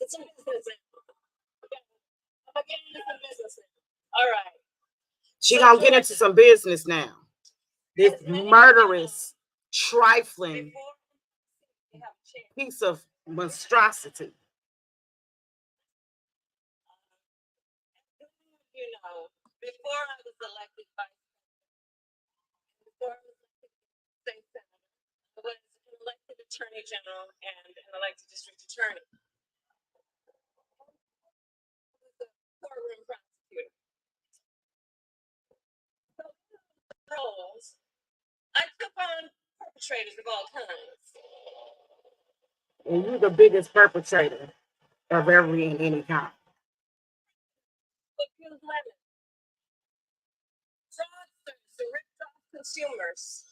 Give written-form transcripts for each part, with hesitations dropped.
get some business now. Okay. I'm gonna get into some business now. All right. She gonna get into some business now. This murderous, trifling piece of monstrosity. You know, before I was elected vice president, before I was elected state senator, I was an elected attorney general and an elected district attorney. I was a courtroom prosecutor. So roles, I took on perpetrators of all kinds. And you're the biggest perpetrator of every and any kind. Abused women, fraudsters who ripped off consumers.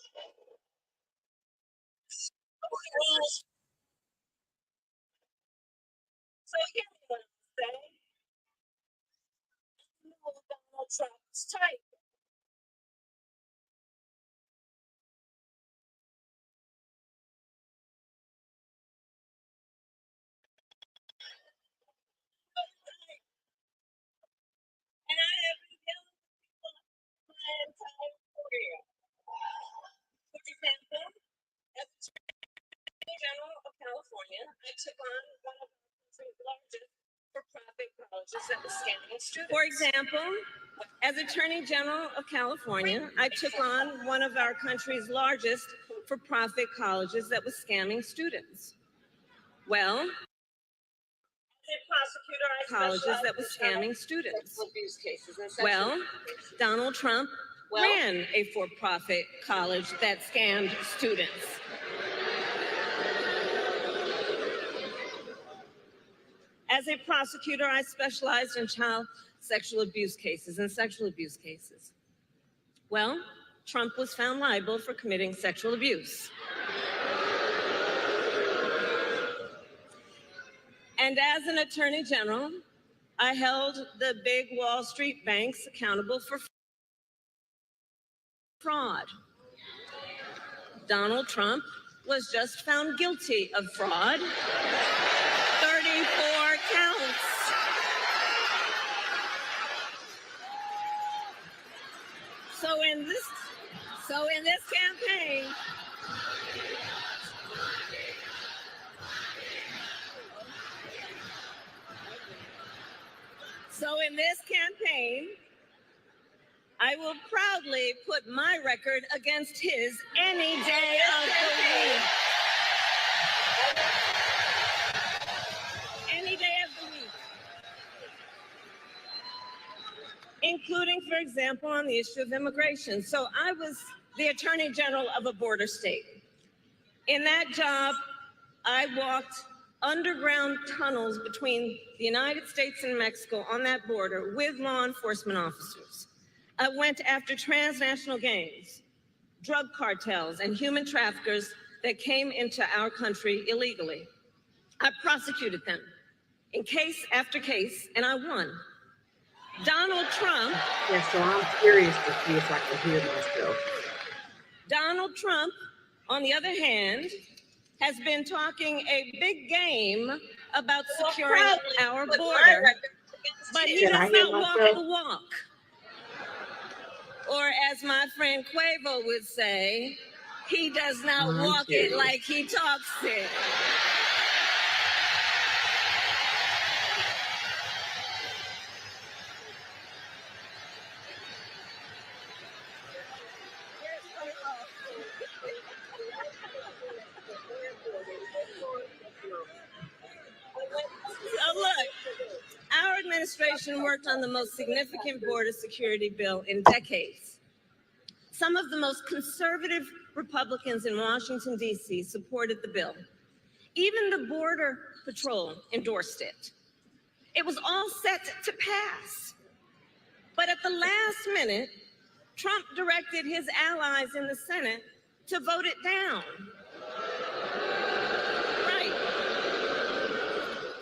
So hear me what I'm saying. No, Donald Trump's type. And I have been dealing with people my entire career. For example, as Attorney General of California, I took on one of the country's largest for-profit colleges that was scamming students. For example, as Attorney General of California, I took on one of our country's largest for-profit colleges that was scamming students. Well, colleges that was scamming students. Well, Donald Trump ran a for-profit college that scammed students. As a prosecutor, I specialized in child sexual abuse cases and sexual abuse cases. Well, Trump was found liable for committing sexual abuse. And as an attorney general, I held the big Wall Street banks accountable for fraud. Donald Trump was just found guilty of fraud. 34 counts. So in this campaign, I will proudly put my record against his any day of the week. Any day of the week. Including, for example, on the issue of immigration. So I was the Attorney General of a border state. In that job, I walked underground tunnels between the United States and Mexico on that border with law enforcement officers. I went after transnational gangs, drug cartels, and human traffickers that came into our country illegally. I prosecuted them in case after case, and I won. Donald Trump. Yes, so I'm curious to see if I can hear myself. Donald Trump, on the other hand, has been talking a big game about securing our border, but he does not walk the walk. Or as my friend Quavo would say, he does not walk it like he talks it. So look, our administration worked on the most significant border security bill in decades. Some of the most conservative Republicans in Washington, D.C. supported the bill. Even the Border Patrol endorsed it. It was all set to pass. But at the last minute, Trump directed his allies in the Senate to vote it down. Right.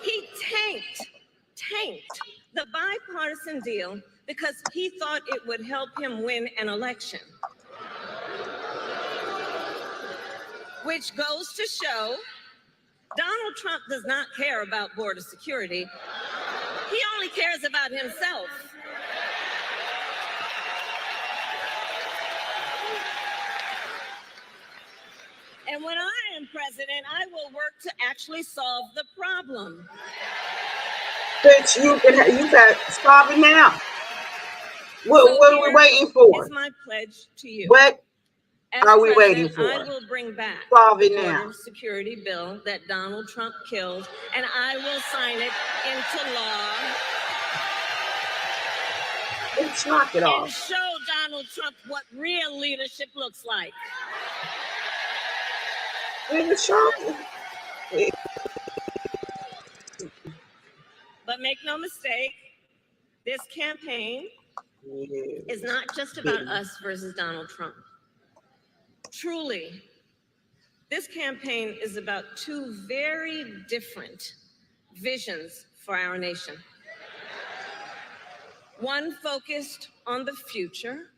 He tanked the bipartisan deal because he thought it would help him win an election. Which goes to show Donald Trump does not care about border security. He only cares about himself. And when I am president, I will work to actually solve the problem. Bitch, you can stop it now. What are we waiting for? Is my pledge to you. What As are we president, waiting for? I will bring back Solve it the now. border security bill that Donald Trump killed, and I will sign it into law. Let's knock it And off. show Donald Trump what real leadership looks like. But make no mistake, this campaign is not just about us versus Donald Trump. Truly, this campaign is about two very different visions for our nation. One focused on the future,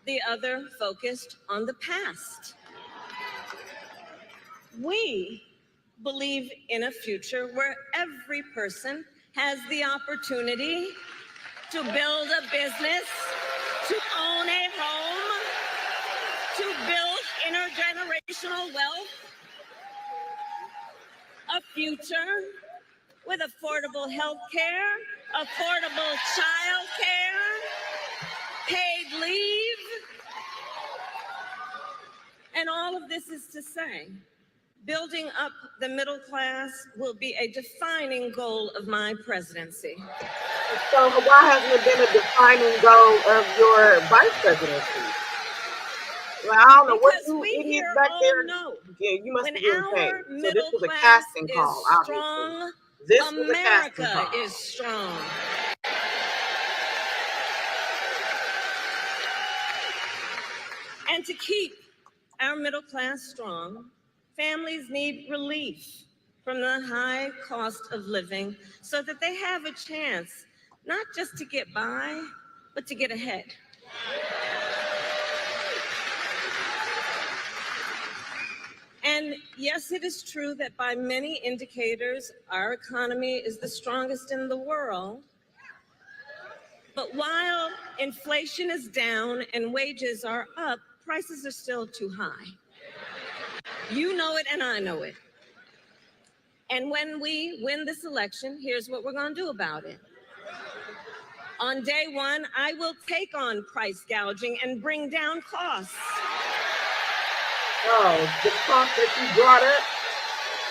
the other focused on the past. We believe in a future where every person has the opportunity to build a business, to own a home, to build intergenerational wealth, a future with affordable health care, affordable child care, paid leave. And all of this is to say, building up the middle class will be a defining goal of my presidency. So why hasn't it been a defining goal of your vice presidency? Well, I don't know what you idiots back there. Yeah, you must be getting paid. So this was a casting call, obviously. This was a casting call. America is strong. And to keep our middle class strong, families need relief from the high cost of living so that they have a chance not just to get by, but to get ahead. And yes, it is true that by many indicators, our economy is the strongest in the world. But while inflation is down and wages are up, prices are still too high. You know it and I know it. And when we win this election, here's what we're going to do about it. On day one, I will take on price gouging and bring down costs. Oh, the cost that you brought up,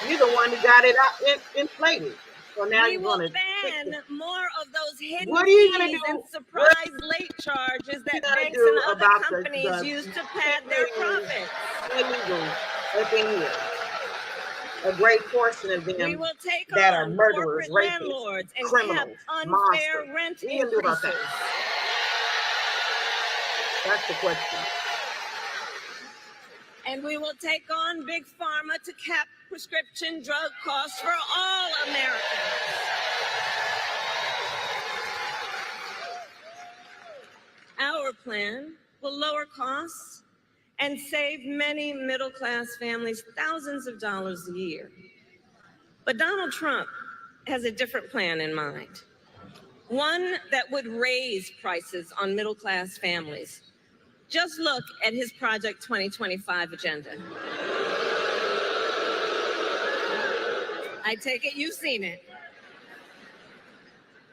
you're the one that got it out inflated. So now you're going to ban more of those hidden what are you fees gonna do? and surprise late charges that banks and other companies use to pad their profits. Illegal up in here. A great portion of them We will take that on are murderers, corporate rapists, landlords and criminals, unfair monsters. rent What are you gonna do about that? increases. That's the question. And we will take on big pharma to cap prescription drug costs for all Americans. Our plan will lower costs and save many middle-class families thousands of dollars a year. But Donald Trump has a different plan in mind. One that would raise prices on middle-class families. Just look at his Project 2025 agenda. I take it you've seen it.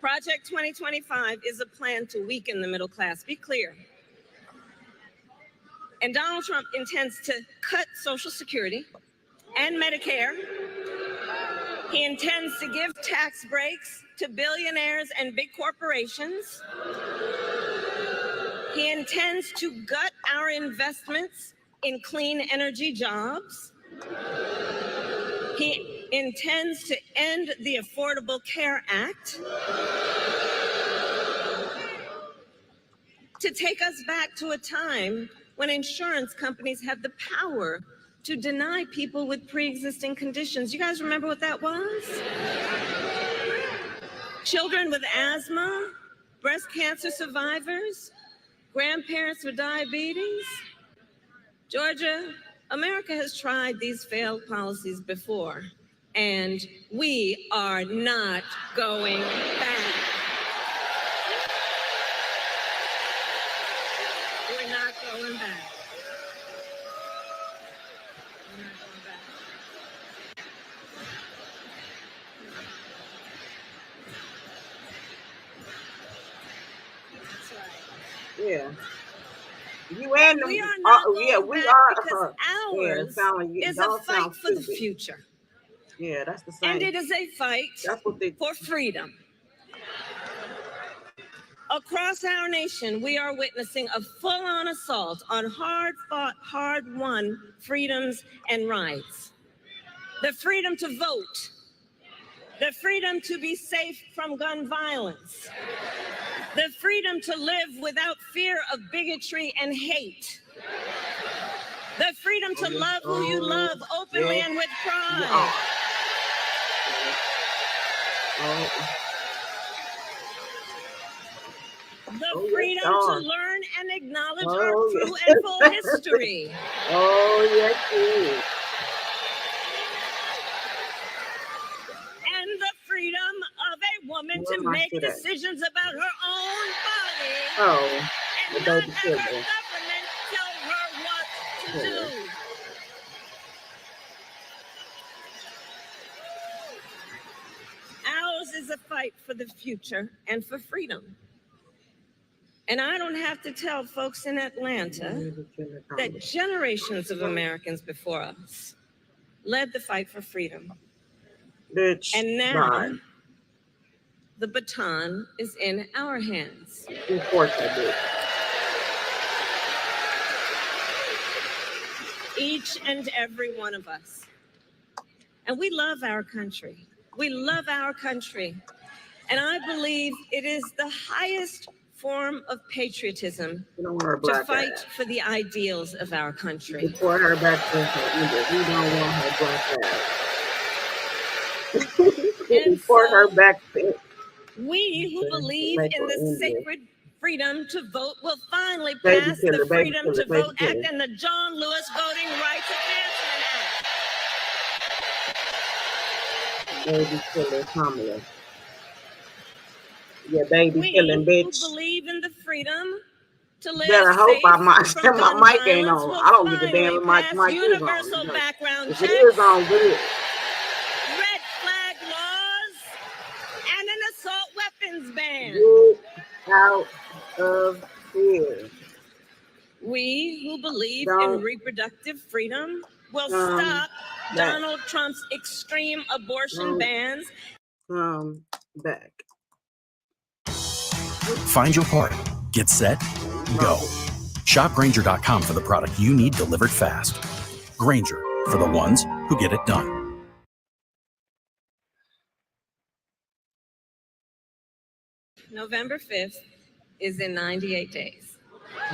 Project 2025 is a plan to weaken the middle class. Be clear. And Donald Trump intends to cut Social Security and Medicare. He intends to give tax breaks to billionaires and big corporations. He intends to gut our investments in clean energy jobs. He intends to end the Affordable Care Act, to take us back to a time when insurance companies had the power to deny people with pre-existing conditions. You guys remember what that was? Children with asthma, breast cancer survivors, grandparents with diabetes. Georgia, America has tried these failed policies before, and we are not going back. We're not going back. We're not going back. That's right. Yeah. You and them, we are not going yeah, we back are. Because ours yeah, is a fight for the future. Yeah, that's the same. And it is a fight for freedom. Across our nation, we are witnessing a full-on assault on hard-fought, hard-won freedoms and rights. The freedom to vote, the freedom to be safe from gun violence, the freedom to live without fear of bigotry and hate, the freedom to love who you love openly and with pride. The freedom to learn and acknowledge our true and full history. Oh, yes, it is. And the freedom of a woman to make decisions about her own body. And not have her government tell her what to do. Ours is a fight for the future and for freedom. And I don't have to tell folks in Atlanta that generations of Americans before us led the fight for freedom. And now the baton is in our hands. Of course I did. Each and every one of us. And we love our country. We love our country. And I believe it is the highest form of patriotism to fight for the ideals of our country. Report her back to her. We don't want her black ass. Report her back to we who believe in the sacred freedom to vote will finally pass the Freedom to Vote Act and the John Lewis Voting Rights Advancement Act. Baby killer Kamala. Yeah, baby killing bitch. Who believe in the freedom to live better hope my mic ain't on. I don't give a damn if my mic is on. Background if it is on, good. Red flag laws and an assault weapons ban. Get out of here. We who believe in reproductive freedom will stop Donald Trump's extreme abortion bans. Come back. Find your part. Get set. Go. Shop Grainger.com for the product you need delivered fast. Grainger, for the ones who get it done. November 5th is in 98 days.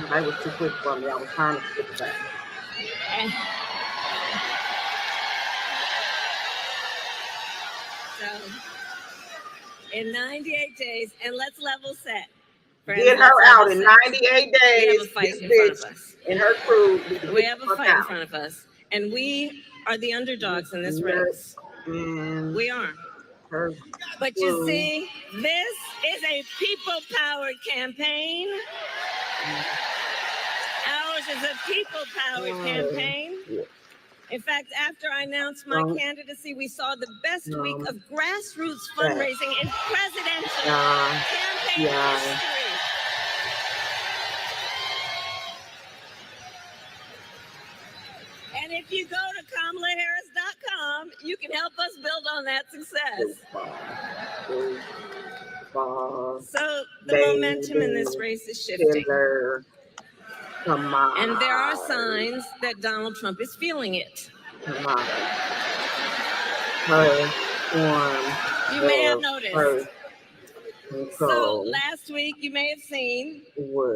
I was too quick for me. I was trying to skip that. So, in 98 days, and let's level set. Friends, get her out in 98 days. We have a fight in front of us. And her crew. We have a fight in front of us. And we are the underdogs in this race. We are. But you see, this is a people-powered campaign. Ours is a people-powered campaign. In fact, after I announced my candidacy, we saw the best week of grassroots fundraising in presidential campaign history. And if you go to KamalaHarris.com, you can help us build on that success. So the momentum in this race is shifting. Come on. And there are signs that Donald Trump is feeling it. Come on. You may have noticed. So last week, you may have seen,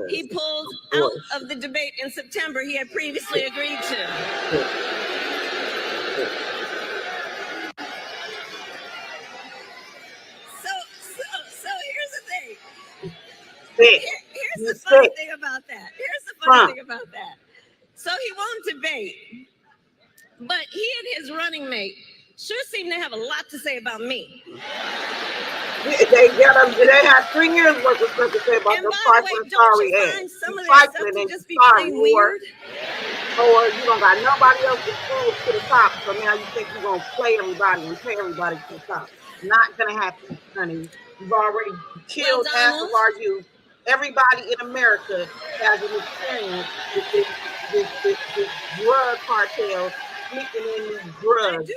he pulled out of the debate in September he had previously agreed to. So here's the thing. Here's the funny thing about that. So he won't debate. But he and his running mate sure seem to have a lot to say about me. They had 3 years worth of stuff to say about and the by the way, don't you find some of that stuff to just be plain weird? Or you don't got nobody else to prove to the top, so now you think you're gonna play everybody and pay everybody to the top. Not gonna happen, honey. You've already killed half of our youth. Everybody in America has an experience with this drug cartel sneaking in these drugs,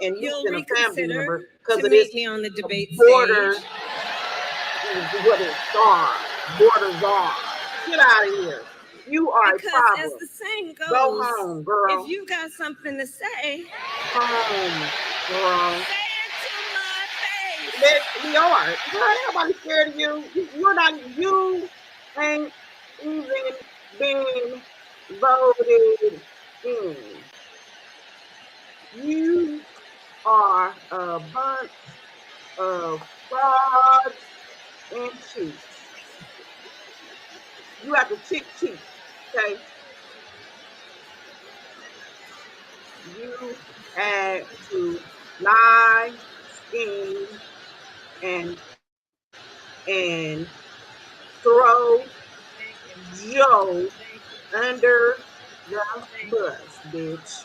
and you've been a family member because of this on the debate border. Stage. What is czar? Border czar. Get out of here. You are because a problem. As the saying goes, go home, girl. If you got something to say, home, girl. Say it to my face. We are. Girl, ain't nobody scared of you. You're not. You ain't even been voted in. You are a bunch of frauds and cheats. You have to cheat, okay? You had to lie, scheme, and throw Joe under the bus, bitch.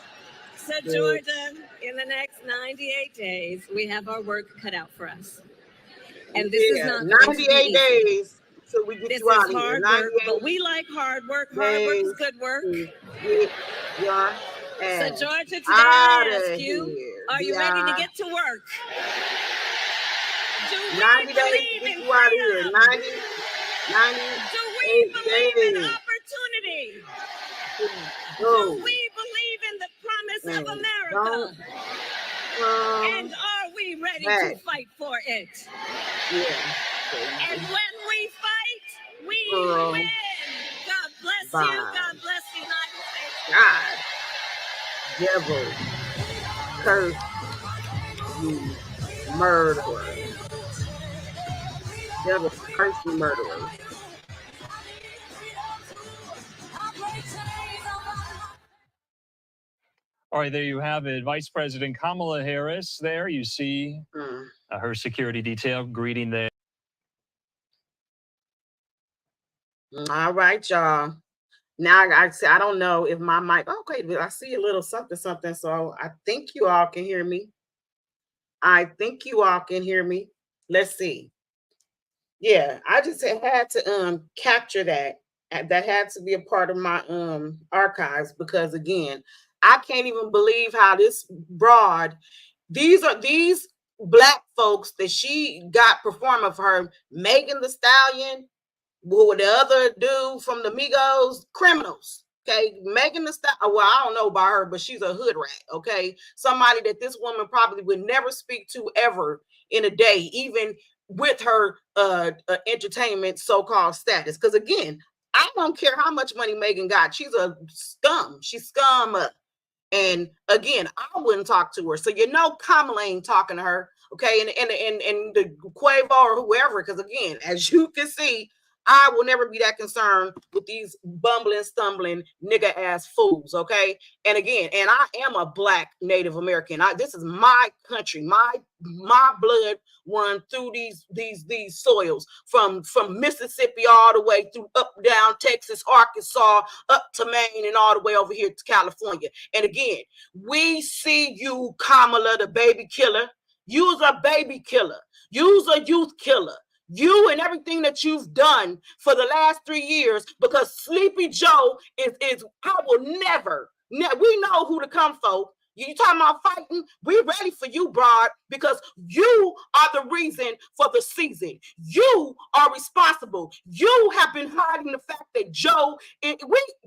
So, Georgia, in the next 98 days, we have our work cut out for us. And this is not 98 days till we get you out of here. 98 work, but we like hard work. Hard work is good work. Get your so, Georgia, today I ask you, are you ready to get to work? Do we 90 days believe to get in you out of here. 90 Do we believe in opportunity? Do we believe in the promise of America? And are we ready to fight for it? Yeah. And when we fight, we win. God bless you. God bless the United States. God. Devil. Curse you, murderer. Devil, curse you, murderer. All right, there you have it. Vice President Kamala Harris there. You see her security detail greeting there. All right, y'all. Now I don't know if my mic, okay, but I see a little something, so I think you all can hear me. Let's see. Yeah, I just had to capture that. That had to be a part of my archives, because again, I can't even believe how this broad, these black folks that she got performing for her, Megan Thee Stallion, who the other dude from the Migos, criminals. Okay, Megan Thee Stallion. Well, I don't know about her, but she's a hood rat. Okay, somebody that this woman probably would never speak to ever in a day, even with her entertainment so-called status. Because again, I don't care how much money Megan got. She's a scum. She's scum up. And again, I wouldn't talk to her. So Kamala ain't talking to her. Okay, and the Quavo or whoever, because again, as you can see, I will never be that concerned with these bumbling, stumbling, nigga ass fools. Okay. And again, and I am a Black Native American. This is my country, my blood won through these soils from Mississippi all the way through up down Texas, Arkansas, up to Maine, and all the way over here to California. And again, we see you, Kamala, the baby killer. You's a baby killer. You's a youth killer. You and everything that you've done for the last 3 years, because Sleepy Joe is I will never, we know who to come for. You talking about fighting? We ready for you, broad, because you are the reason for the season. You are responsible. You have been hiding the fact that Joe, we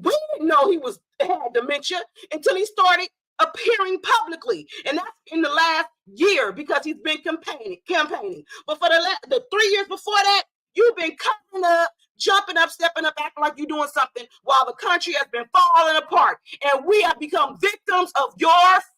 didn't know he had dementia until he started appearing publicly, and that's in the last year, because he's been campaigning. But for the 3 years before that, you've been cutting up, jumping up, stepping up, acting like you're doing something, while the country has been falling apart, and we have become victims of your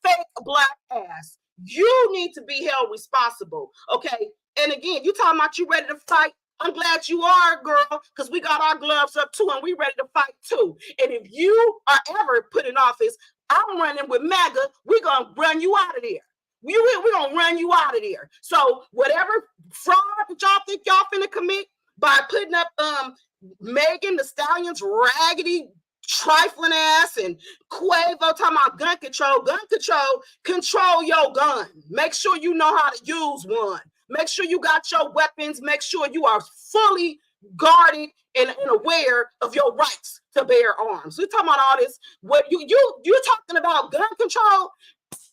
fake Black ass. You need to be held responsible, okay? And again, you talking about you ready to fight? I'm glad you are, girl, because we got our gloves up too, and we ready to fight too. And if you are ever put in office, I'm running with MAGA. We're going to run you out of there. We're going to run you out of there. So whatever fraud that y'all think y'all finna commit by putting up Megan Thee Stallion's raggedy, trifling ass and Quavo talking about gun control your gun. Make sure you know how to use one. Make sure you got your weapons. Make sure you are fully guarded and aware of your rights to bear arms. We're talking about all this. What you're talking about gun control?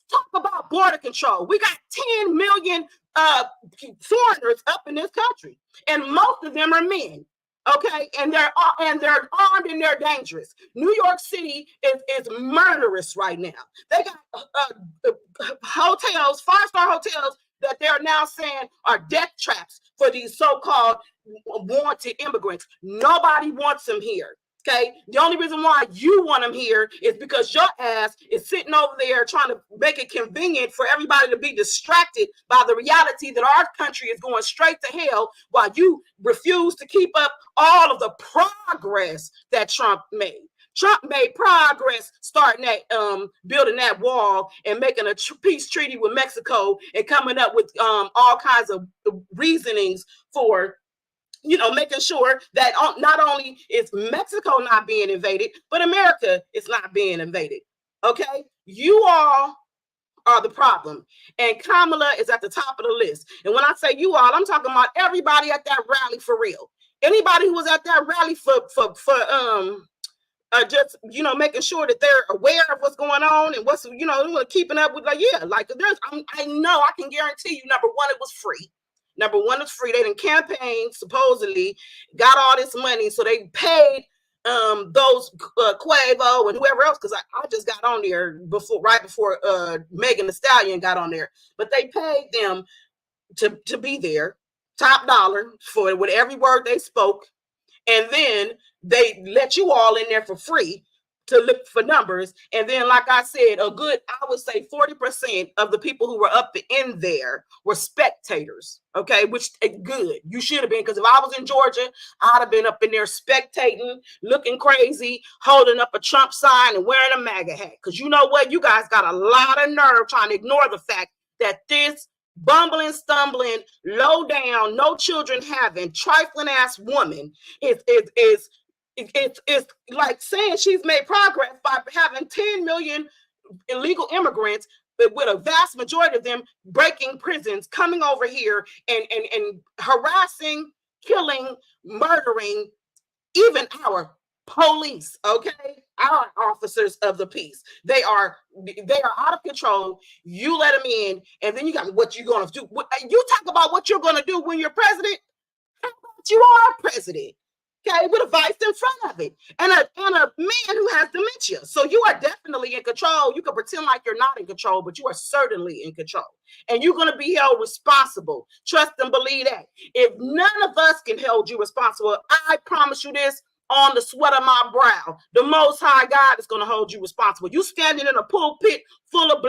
Talk about border control. We got 10 million foreigners up in this country, and most of them are men. Okay, and they're armed and they're dangerous. New York City is murderous right now. They got hotels, 5-star hotels, that they're now saying are death traps for these so-called wanted immigrants. Nobody wants them here. Okay, the only reason why you want them here is because your ass is sitting over there trying to make it convenient for everybody to be distracted by the reality that our country is going straight to hell, while you refuse to keep up all of the progress that Trump made. Trump made progress starting that building that wall and making a peace treaty with Mexico and coming up with all kinds of reasonings for, you know, making sure that not only is Mexico not being invaded, but America is not being invaded. Okay, you all are the problem, and Kamala is at the top of the list. And when I say you all, I'm talking about everybody at that rally for real. Anybody who was at that rally for just, you know, making sure that they're aware of what's going on and what's, you know, keeping up with, like, yeah, like there's, I know, I can guarantee you, number one, it was free. Number one, it's free. They didn't campaign, supposedly, got all this money, so they paid those Quavo and whoever else, because I just got on there right before Megan Thee Stallion got on there, but they paid them to be there, top dollar for with every word they spoke, and then they let you all in there for free to look for numbers. And then, like I said, a good, I would say 40% of the people who were up in there were spectators. Okay, which good. You should have been, because if I was in Georgia, I'd have been up in there spectating, looking crazy, holding up a Trump sign and wearing a MAGA hat. Because you know what? You guys got a lot of nerve trying to ignore the fact that this bumbling, stumbling, low down, no children having, trifling ass woman is it's like saying she's made progress by having 10 million illegal immigrants, but with a vast majority of them breaking prisons, coming over here and harassing, killing, murdering even our police, okay? Our officers of the peace. They are out of control. You let them in, and then you got what you're going to do. You talk about what you're going to do when you're president. How about you are president? Okay, with a vice in front of it, and a man who has dementia. So you are definitely in control. You can pretend like you're not in control, but you are certainly in control, and you're going to be held responsible. Trust and believe that. If none of us can hold you responsible, I promise you this on the sweat of my brow, the Most High God is going to hold you responsible. You standing in a pulpit full of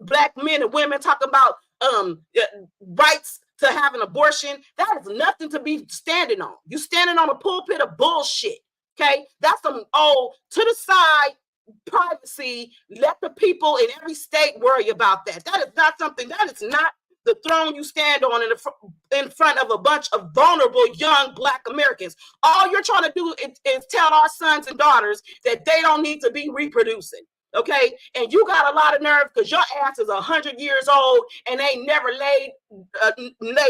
black men and women talking about rights to have an abortion. That is nothing to be standing on. You standing on a pulpit of bullshit. Okay, that's some old to the side privacy. Let the people in every state worry about that. That is not something. That is not the throne you stand on in front of a bunch of vulnerable young Black Americans. All you're trying to do is tell our sons and daughters that they don't need to be reproducing. Okay, and you got a lot of nerve because your ass is 100 years old and ain't never laid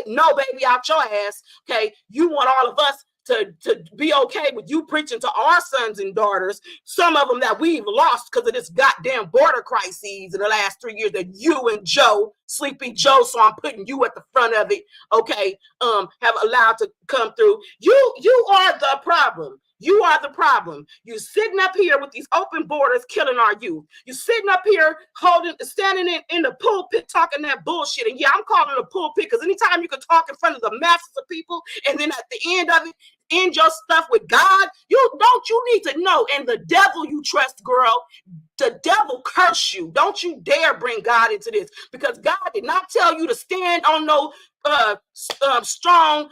no baby out your ass. Okay, you want all of us to be okay with you preaching to our sons and daughters, some of them that we've lost because of this goddamn border crises in the last 3 years that you and Joe, Sleepy Joe, so I'm putting you at the front of it, okay, have allowed to come through. You are the problem. You are the problem. You sitting up here with these open borders killing our youth. You sitting up here standing in the pulpit talking that bullshit. And yeah, I'm calling it a pulpit because anytime you can talk in front of the masses of people and then at the end of it, end your stuff with God, you need to know. And the devil you trust, girl, the devil curse you. Don't you dare bring God into this, because God did not tell you to stand on no strong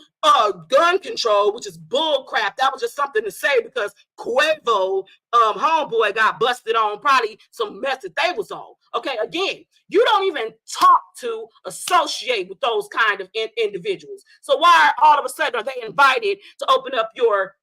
gun control, which is bull crap. That was just something to say because Quavo homeboy got busted on probably some mess that they was on. Okay, again, you don't even talk to associate with those kind of individuals. So why all of a sudden are they invited to open up your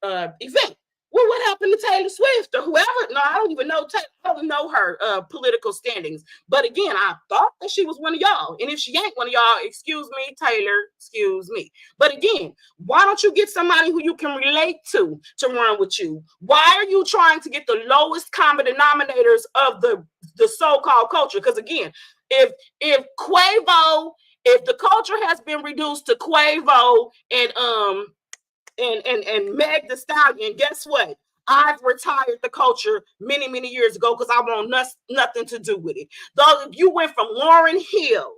event? Well, what happened to Taylor Swift or whoever? No, I don't even know. I don't know her political standings. But again, I thought that she was one of y'all. And if she ain't one of y'all, excuse me, Taylor, excuse me. But again, why don't you get somebody who you can relate to run with you? Why are you trying to get the lowest common denominators of the so-called culture? Because again, if Quavo, if the culture has been reduced to Quavo and Meg the Stallion, guess what? I've retired the culture many, many years ago because I want nothing to do with it. Though if you went from Lauryn Hill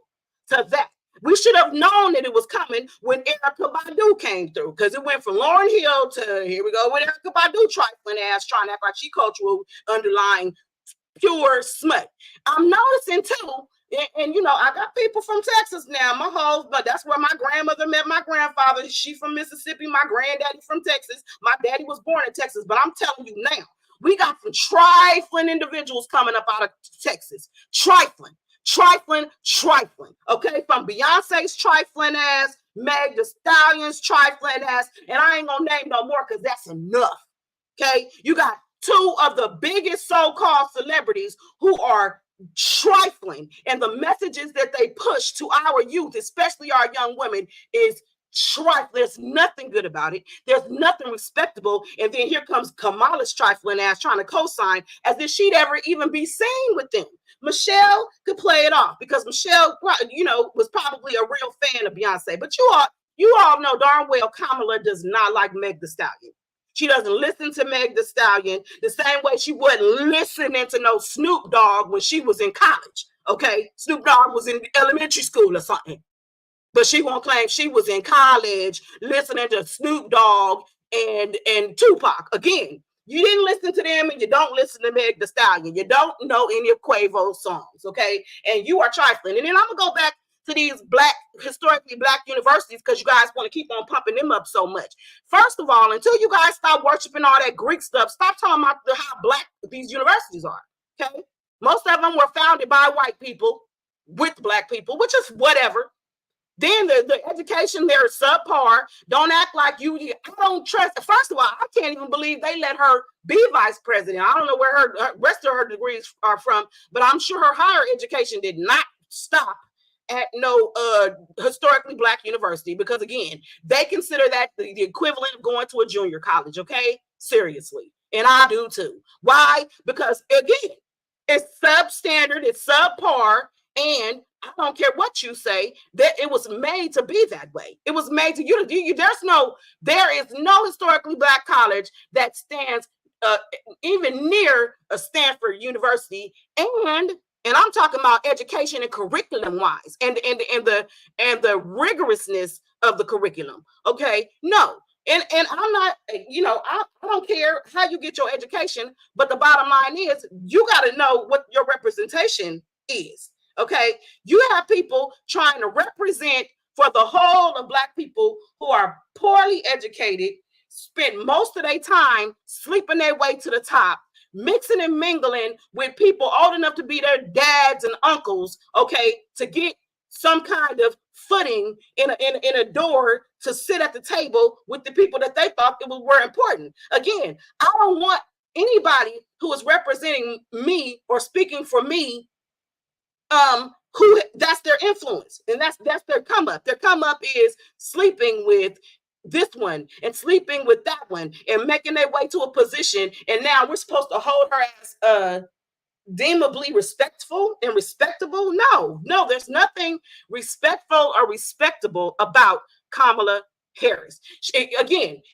to that, we should have known that it was coming when Erykah Badu came through, because it went from Lauryn Hill to here we go with Erykah Badu trifling ass trying to act like she cultural underlying pure smut. I'm noticing too, and you know, I got people from Texas now. But that's where my grandmother met my grandfather. She from Mississippi, my granddaddy from Texas. My daddy was born in Texas, but I'm telling you now, we got some trifling individuals coming up out of Texas. Trifling. Okay, from Beyonce's trifling ass, Meg the Stallion's trifling ass, and I ain't gonna name no more because that's enough. Okay, you got two of the biggest so-called celebrities who are trifling, and the messages that they push to our youth, especially our young women, is trifling. There's nothing good about it. There's nothing respectable. And then here comes Kamala's trifling ass trying to co-sign as if she'd ever even be seen with them. Michelle could play it off because Michelle, you know, was probably a real fan of Beyonce. But you all know darn well Kamala does not like Meg the Stallion. She doesn't listen to Meg the Stallion the same way she wasn't listening to no Snoop Dogg when she was in college. Okay, Snoop Dogg was in elementary school or something, but she won't claim she was in college listening to Snoop Dogg and Tupac. Again, you didn't listen to them, and you don't listen to Meg the Stallion. You don't know any of Quavo's songs. Okay, and you are trifling. And then I'm gonna go back to these historically black universities because you guys want to keep on pumping them up so much. First of all, until you guys stop worshiping all that Greek stuff, stop talking about how black these universities are. Okay, most of them were founded by white people with black people, which is whatever. Then the education there is subpar. Don't act like I don't trust. First of all, I can't even believe they let her be vice president. I don't know where her rest of her degrees are from, but I'm sure her higher education did not stop at no historically black university, because again, they consider that the equivalent of going to a junior college. Okay, seriously, and I do too. Why? Because again, it's substandard, it's subpar, and I don't care what you say, that it was made to be that way. It was made to you. There is no historically black college that stands even near a Stanford University, and I'm talking about education and curriculum wise, and the rigorousness of the curriculum. Okay, no, and I'm not, I don't care how you get your education, but the bottom line is you got to know what your representation is. Okay, you have people trying to represent for the whole of black people who are poorly educated, spend most of their time sleeping their way to the top, mixing and mingling with people old enough to be their dads and uncles, okay, to get some kind of footing in a door to sit at the table with the people that they thought were important. Again, I don't want anybody who is representing me or speaking for me who that's their influence, and that's their come up. Their come up is sleeping with this one and sleeping with that one and making their way to a position, and now we're supposed to hold her as deemably respectful and respectable. No, there's nothing respectful or respectable about Kamala Harris.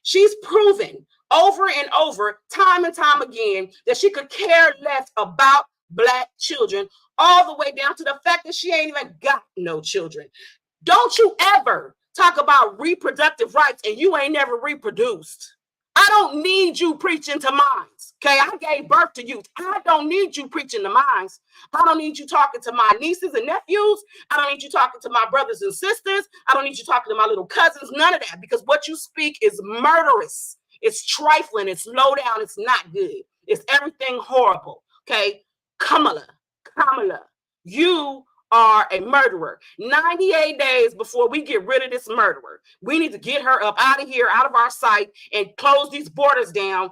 She's proven over and over, time and time again, that she could care less about black children, all the way down to the fact that she ain't even got no children. Don't you ever talk about reproductive rights and you ain't never reproduced. I don't need you preaching to minds. Okay, I gave birth to youth. I don't need you preaching to minds. I don't need you talking to my nieces and nephews. I don't need you talking to my brothers and sisters. I don't need you talking to my little cousins. None of that, because what you speak is murderous. It's trifling. It's low down. It's not good. It's everything horrible. Okay, Kamala, you are a murderer. 98 days before we get rid of this murderer, we need to get her up out of here, out of our sight, and close these borders down,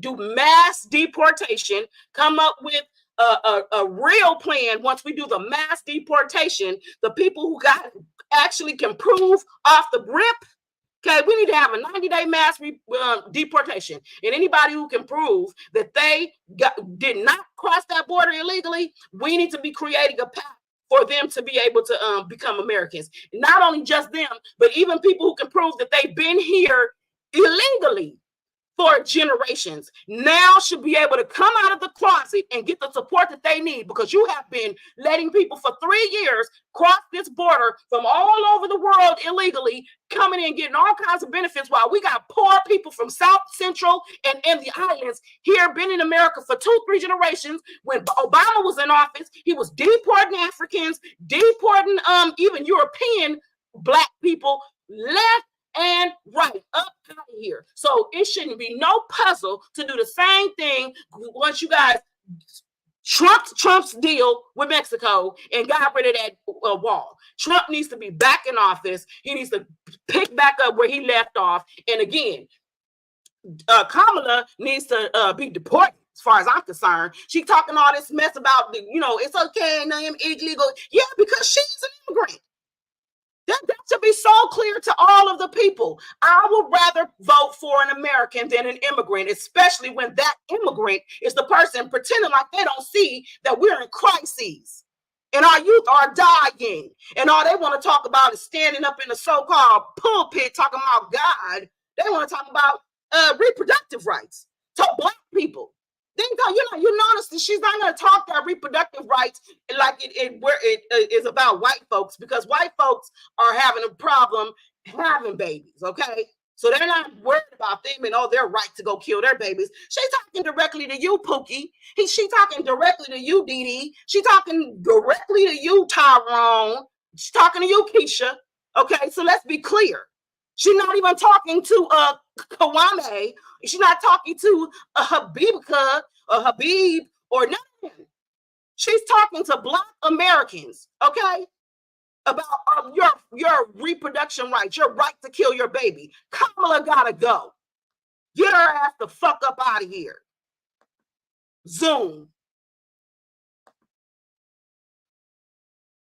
do mass deportation, come up with a real plan. Once we do the mass deportation, the people who got actually can prove off the rip. Okay, we need to have a 90-day mass deportation. And anybody who can prove that they did not cross that border illegally, we need to be creating a path for them to be able to become Americans. Not only just them, but even people who can prove that they've been here illegally for generations now should be able to come out of the closet and get the support that they need, because you have been letting people for 3 years cross this border from all over the world illegally, coming in getting all kinds of benefits, while we got poor people from South Central and the islands here, been in America for 2-3 generations. When Obama was in office, he was deporting Africans, deporting even European Black people, left and right, up out of here. So it shouldn't be no puzzle to do the same thing once you guys Trump's deal with Mexico and got rid of that wall. Trump needs to be back in office. He needs to pick back up where he left off. And again, Kamala needs to be deported. As far as I'm concerned, she talking all this mess about it's okay and I am illegal. Yeah, because she's an immigrant. That should be so clear to all of the people. I would rather vote for an American than an immigrant, especially when that immigrant is the person pretending like they don't see that we're in crises and our youth are dying. And all they want to talk about is standing up in the so-called pulpit talking about God. They want to talk about reproductive rights to Black people. Then you notice that she's not going to talk that reproductive rights like it is about white folks, because white folks are having a problem having babies. Okay, so they're not worried about them and their right to go kill their babies. She's talking directly to you, Pookie. She's talking directly to you, Dee Dee. She's talking directly to you, Tyrone. She's talking to you, Keisha. Okay, so let's be clear. She's not even talking to Kwame. She's not talking to Habibika or Habib or nothing. She's talking to Black Americans, okay, about your reproduction rights, your right to kill your baby. Kamala gotta go. Get her ass the fuck up out of here. Zoom.